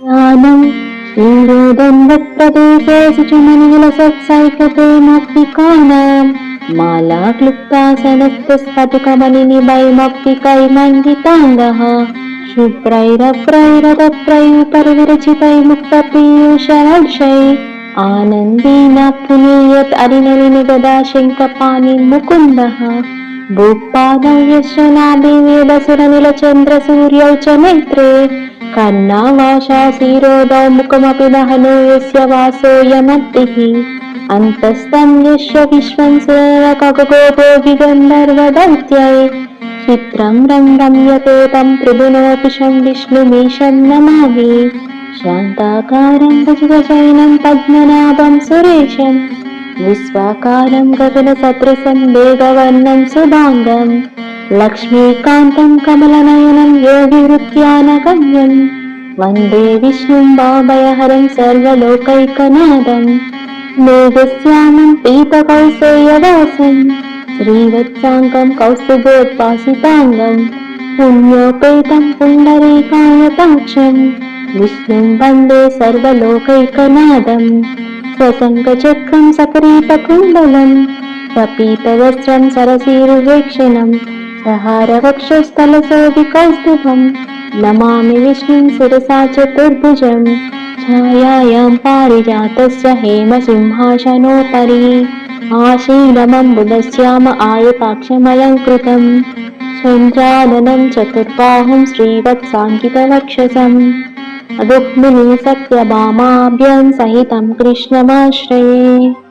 ध्यानं क्षीरोदन्वत्प्रदेशे शुचिमनिविलसत्सैकते मौक्तिकानां माला क्लुप्तासनस्तस्फटिकमणिनिभैमौक्तिकैर्मण्डिताङ्गः शुभ्रैरभ्रैरतप्रैः आनन्दीनाप्नुयत् अरिनलिनिगदाशङ्कपाणिर्मुकुन्दः भूपालौ यस्य नाभिवेदसुरनिलचन्द्रसूर्यौ च नेत्रे कर्णावाशा शिरोदौ मुखमपि दहनो यस्य वासोऽयमद्भिः अन्तस्तं यस्य विश्वं सुरनरकगोपो चित्रं रङ्गं यते तं त्रिभुवनमपि शं विष्णुमीशं नमामि शान्ताकारं भुजगशयनं पद्मनाभं सुरेशं विश्वाकारं गगनसदृशं मेघवर्णं शुभांगं लक्ष्मीकान्तं कमलनयनं योगिवृत्यानगम्यं वन्दे विष्णुं भवभयहरं सर्वलोकैकनाथं मेघश्यामं पीतकौसेयवासं श्रीवत्साङ्गं कौस्तुभोद्भासिताङ्गं पुण्योपेतं पुण्डरीकायताक्षं विष्णुं वन्दे सर्वलोकैकनाथं स्वशङ्खचक्रं सकरीतकुण्डलं प्रपीतवस्त्रं सरसीरुवेक्षणं प्रहारवक्षस्थलशोभिकौस्तुभं नमामि विष्णुं शिरसा चतुर्भुजं छायायां पारिजातस्य हेमसिंहासनोपरि आशीनमम्बुदश्याम आयताक्षमलङ्कृतं चन्द्राननं चतुर्बाहुं श्रीवत्साङ्कितवक्षसं रुक्मिणी सत्यभामाभ्यां सहितं कृष्णमाश्रये।